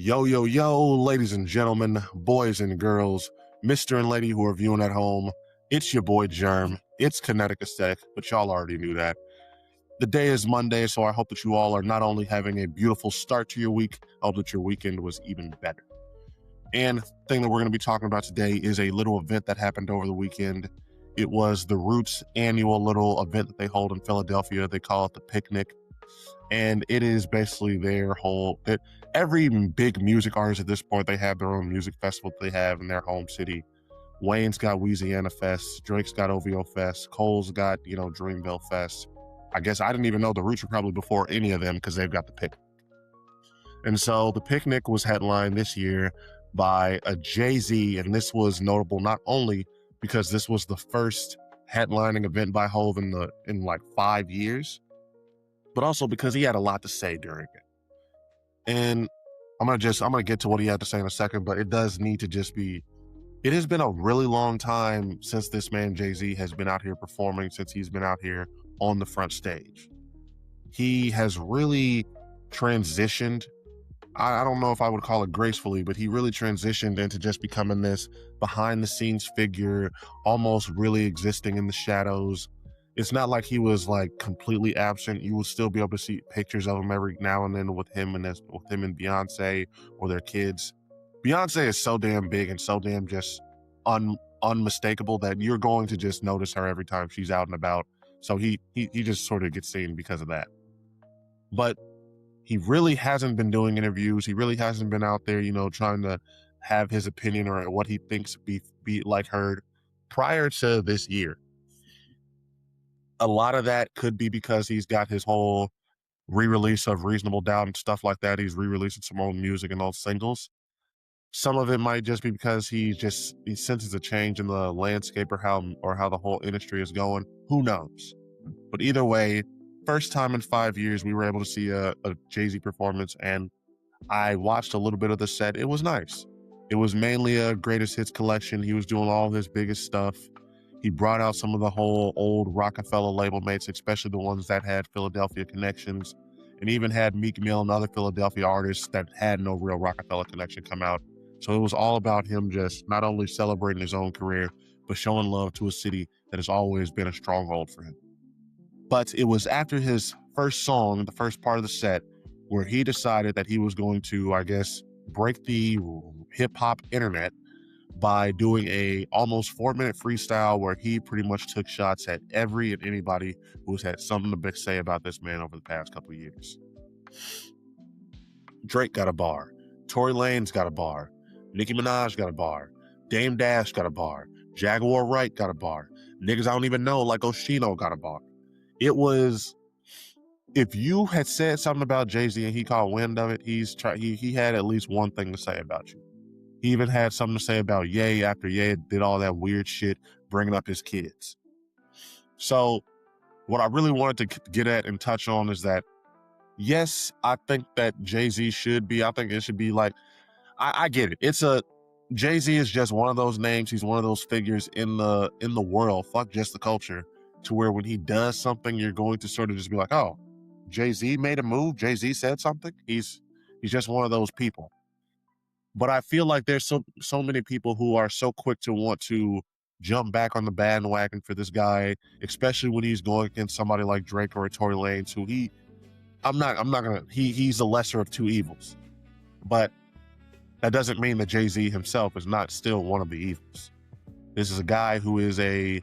Yo, yo, yo, ladies and gentlemen, boys and girls, Mr. and Lady who are viewing at home, it's your boy Germ. It's Kinetic Aesthetic, but y'all already knew that. The day is Monday, so I hope that you all are not only having a beautiful start to your week, I hope that your weekend was even better. And the thing that we're going to be talking about today is a little event that happened over the weekend. It was the Roots annual little event that they hold in Philadelphia. They call it the Picnic. And it is basically their whole every big music artist at this point, they have their own music festival that they have in their home city. Wayne's got Louisiana Fest, Drake's got OVO Fest, Cole's got, Dreamville Fest. I guess I didn't even know the Roots were probably before any of them because they've got the Picnic. And so the Picnic was headlined this year by a Jay-Z, and this was notable not only because this was the first headlining event by Hov in like 5 years, but also because he had a lot to say during it. And I'm gonna get to what he had to say in a second, but it does need to just be, it has been a really long time since this man Jay-Z has been out here performing, since he's been out here on the front stage. He has really transitioned. I don't know if I would call it gracefully, but he really transitioned into just becoming this behind the scenes figure, almost really existing in the shadows. It's not like he was like completely absent. You will still be able to see pictures of him every now and then with him and Beyonce or their kids. Beyonce is so damn big and so damn just unmistakable that you're going to just notice her every time she's out and about. So he just sort of gets seen because of that. But he really hasn't been doing interviews. He really hasn't been out there, trying to have his opinion or what he thinks be like heard prior to this year. A lot of that could be because he's got his whole re-release of Reasonable Doubt and stuff like that. He's re-releasing some old music and old singles. Some of it might just be because he senses a change in the landscape or how the whole industry is going. Who knows? But either way, first time in 5 years we were able to see a Jay-Z performance, and I watched a little bit of the set. It was nice. It was mainly a greatest hits collection. He was doing all his biggest stuff. He brought out some of the whole old Rockefeller label mates, especially the ones that had Philadelphia connections, and even had Meek Mill and other Philadelphia artists that had no real Rockefeller connection come out. So it was all about him just not only celebrating his own career, but showing love to a city that has always been a stronghold for him. But it was after his first song, the first part of the set, where he decided that he was going to, I guess, break the hip-hop internet by doing a almost 4-minute freestyle where he pretty much took shots at every and anybody who's had something to say about this man over the past couple of years. Drake got a bar. Tory Lanez got a bar. Nicki Minaj got a bar. Dame Dash got a bar. Jaguar Wright got a bar. Niggas I don't even know like Oshino got a bar. It was, if you had said something about Jay-Z and he caught wind of it, he had at least one thing to say about you. He even had something to say about Ye after Ye did all that weird shit, bringing up his kids. So what I really wanted to get at and touch on is that, yes, I think that Jay-Z I think it should be like, I get it. Jay-Z is just one of those names. He's one of those figures in the world, fuck just the culture, to where when he does something, you're going to sort of just be like, oh, Jay-Z made a move. Jay-Z said something. He's just one of those people. But I feel like there's so many people who are so quick to want to jump back on the bandwagon for this guy, especially when he's going against somebody like Drake or Tory Lanez, who he's the lesser of two evils. But that doesn't mean that Jay-Z himself is not still one of the evils. This is a guy who is a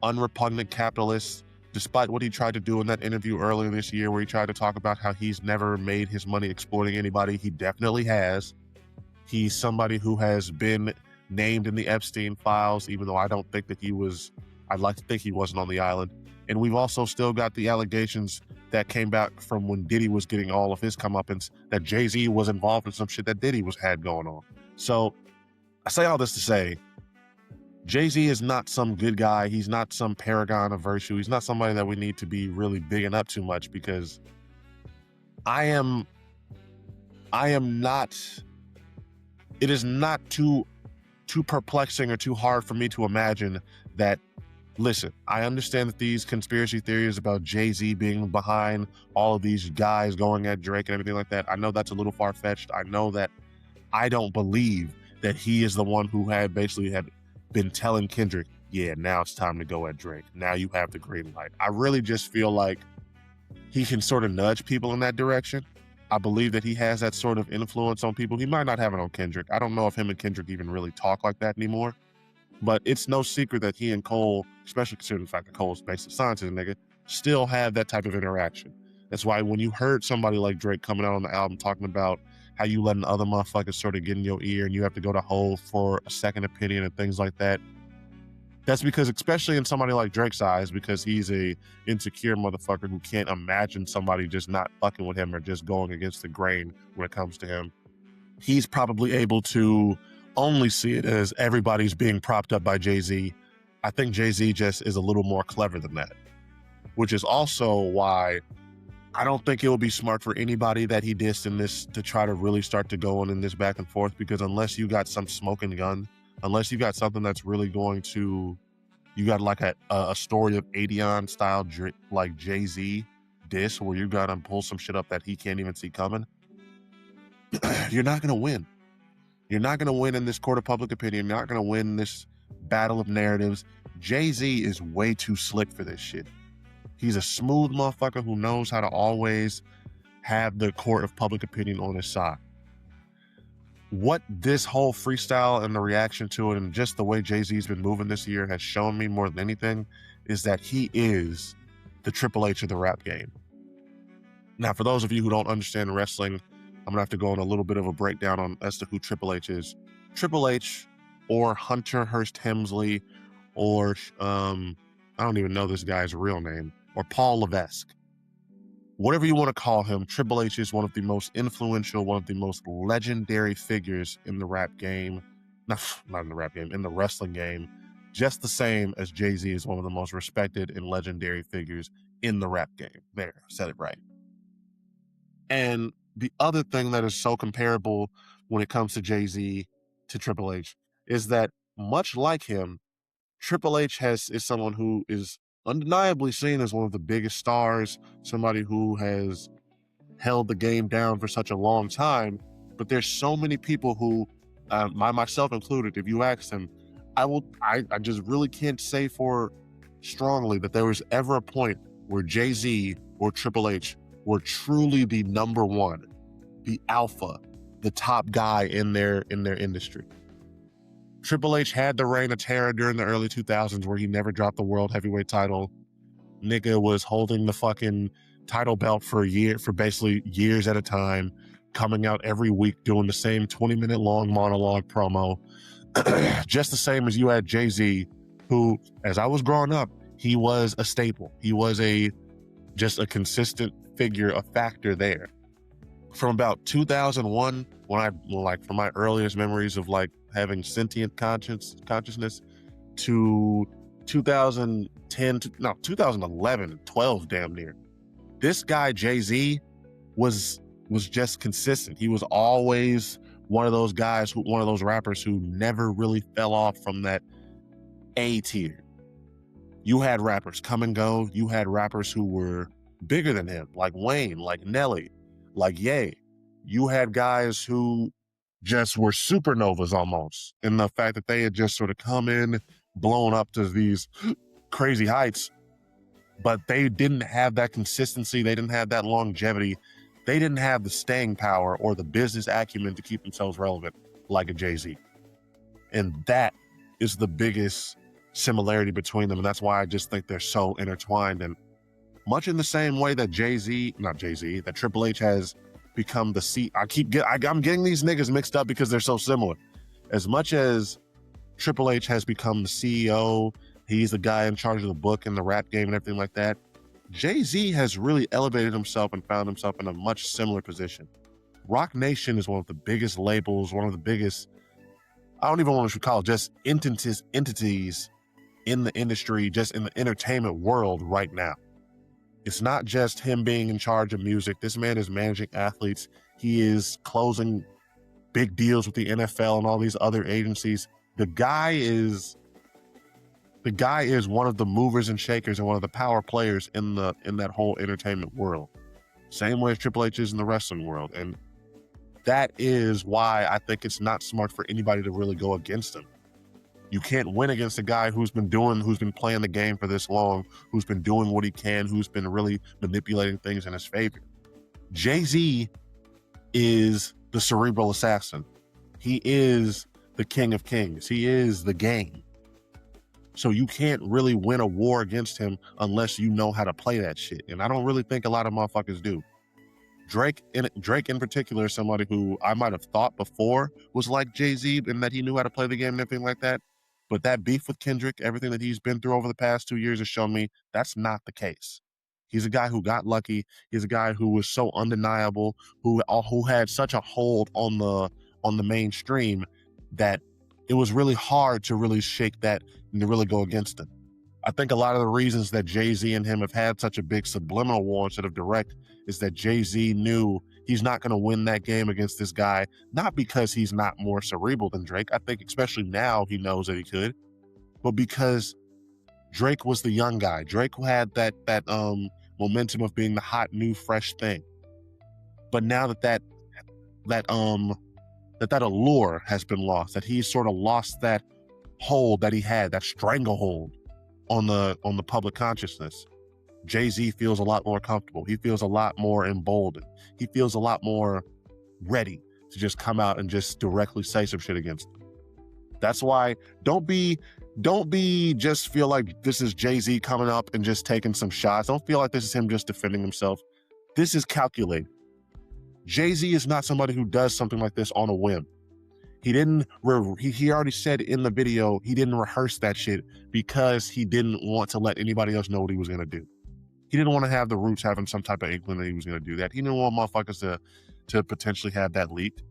unrepugnant capitalist, despite what he tried to do in that interview earlier this year where he tried to talk about how he's never made his money exploiting anybody. He definitely has. He's somebody who has been named in the Epstein files, even though I don't think that I'd like to think he wasn't on the island. And we've also still got the allegations that came back from when Diddy was getting all of his comeuppance, that Jay-Z was involved in some shit that Diddy had going on. So I say all this to say, Jay-Z is not some good guy. He's not some paragon of virtue. He's not somebody that we need to be really bigging up too much, because I am not, it is not too perplexing or too hard for me to imagine that Listen, I understand that these conspiracy theories about Jay-Z being behind all of these guys going at Drake and everything like that, I know that's a little far-fetched. I know that I don't believe that he is the one who had been telling Kendrick, yeah, now it's time to go at Drake. Now you have the green light. I really just feel like he can sort of nudge people in that direction. I believe that he has that sort of influence on people. He might not have it on Kendrick. I don't know if him and Kendrick even really talk like that anymore. But it's no secret that he and Cole, especially considering the fact that Cole's basic scientist nigga, still have that type of interaction. That's why when you heard somebody like Drake coming out on the album talking about how you letting other motherfuckers sort of get in your ear and you have to go to Hov for a second opinion and things like that, that's because, especially in somebody like Drake's eyes, because he's a insecure motherfucker who can't imagine somebody just not fucking with him or just going against the grain when it comes to him, he's probably able to only see it as everybody's being propped up by Jay-Z. I think Jay-Z just is a little more clever than that, which is also why I don't think it would be smart for anybody that he dissed in this to try to really start to go on in this back and forth, because unless you got some smoking gun, unless you got something that's really going to, you got like a story of Adion style like Jay-Z diss where you got to pull some shit up that he can't even see coming, you're not going to win. You're not going to win in this court of public opinion. You're not going to win this battle of narratives. Jay-Z is way too slick for this shit. He's a smooth motherfucker who knows how to always have the court of public opinion on his side. What this whole freestyle and the reaction to it and just the way Jay-Z's been moving this year has shown me more than anything is that he is the Triple H of the rap game. Now, for those of you who don't understand wrestling, I'm gonna have to go on a little bit of a breakdown on as to who Triple H is. Triple H or Hunter Hearst Helmsley or I don't even know this guy's real name, or Paul Levesque. Whatever you want to call him, Triple H is one of the most influential, one of the most legendary figures in the rap game. Not in the rap game, in the wrestling game. Just the same as Jay-Z is one of the most respected and legendary figures in the rap game. There, said it right. And the other thing that is so comparable when it comes to Jay-Z to Triple H is that, much like him, Triple H is someone who is undeniably seen as one of the biggest stars, somebody who has held the game down for such a long time. But there's so many people who, myself included, if you ask them, I just really can't say for strongly that there was ever a point where Jay-Z or Triple H were truly the number one, the alpha, the top guy in their industry. Triple H had the reign of terror during the early 2000s where he never dropped the world heavyweight title. Nigga was holding the fucking title belt for basically years at a time, coming out every week doing the same 20-minute long monologue promo. Just the same as you had Jay-Z, who, as I was growing up, he was a staple. He was just a consistent figure, a factor there. From about 2001, from my earliest memories of like having sentient consciousness, to 2011, 12 damn near. This guy, Jay-Z, was just consistent. He was always one of those guys, one of those rappers who never really fell off from that A tier. You had rappers come and go. You had rappers who were bigger than him, like Wayne, like Nelly, like Ye. You had guys who just were supernovas almost, in the fact that they had just sort of come in, blown up to these crazy heights, but they didn't have that consistency. They didn't have that longevity. They didn't have the staying power or the business acumen to keep themselves relevant like a Jay-Z. And that is the biggest similarity between them. And that's why I just think they're so intertwined. And much in the same way that that Triple H has become the I'm getting these niggas mixed up because they're so similar. As much as Triple H has become the CEO, he's the guy in charge of the book and the rap game and everything like that, Jay-Z has really elevated himself and found himself in a much similar position. Roc Nation is one of the biggest labels, one of the biggest, I don't even know what you call it, just entities in the industry, just in the entertainment world right now. It's not just him being in charge of music. This man is managing athletes. He is closing big deals with the NFL and all these other agencies. The guy is The guy is one of the movers and shakers and one of the power players in that whole entertainment world. Same way as Triple H is in the wrestling world. And that is why I think it's not smart for anybody to really go against him. You can't win against a guy who's been playing the game for this long, who's been doing what he can, who's been really manipulating things in his favor. Jay-Z is the cerebral assassin. He is the king of kings. He is the game. So you can't really win a war against him unless you know how to play that shit. And I don't really think a lot of motherfuckers do. Drake in particular is somebody who I might have thought before was like Jay-Z and that he knew how to play the game and everything like that. But that beef with Kendrick, everything that he's been through over the past 2 years has shown me that's not the case. He's a guy who got lucky. He's a guy who was so undeniable, who had such a hold on the mainstream that it was really hard to really shake that and to really go against him. I think a lot of the reasons that Jay-Z and him have had such a big subliminal war instead of direct is that Jay-Z knew he's not going to win that game against this guy, not because he's not more cerebral than Drake. I think especially now he knows that he could, but because Drake was the young guy. Drake had that momentum of being the hot, new, fresh thing. But now that allure has been lost, that he's sort of lost that hold that he had, that stranglehold on the public consciousness, Jay-Z feels a lot more comfortable. He feels a lot more emboldened. He feels a lot more ready to just come out and just directly say some shit against him. That's why don't be just feel like this is Jay-Z coming up and just taking some shots. Don't feel like this is him just defending himself. This is calculated. Jay-Z is not somebody who does something like this on a whim. He already said in the video he didn't rehearse that shit because he didn't want to let anybody else know what he was going to do. He didn't want to have the Roots having some type of inkling that he was going to do that. He didn't want motherfuckers to potentially have that leaked.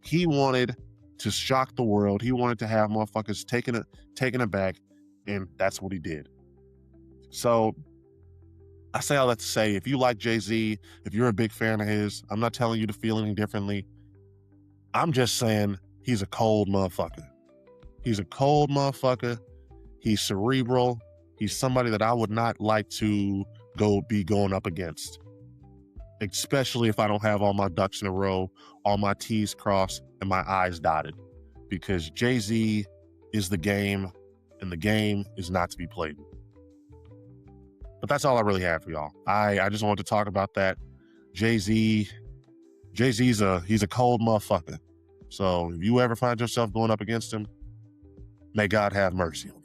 He wanted to shock the world. He wanted to have motherfuckers taken aback, and that's what he did. So I say all that to say, if you like Jay-Z, if you're a big fan of his, I'm not telling you to feel any differently. I'm just saying he's a cold motherfucker. He's a cold motherfucker. He's cerebral. He's somebody that I would not like to be going up against, especially if I don't have all my ducks in a row, all my T's crossed, and my I's dotted, because Jay-Z is the game, and the game is not to be played. But that's all I really have for y'all. I just wanted to talk about that. Jay-Z's he's a cold motherfucker. So if you ever find yourself going up against him, may God have mercy on you.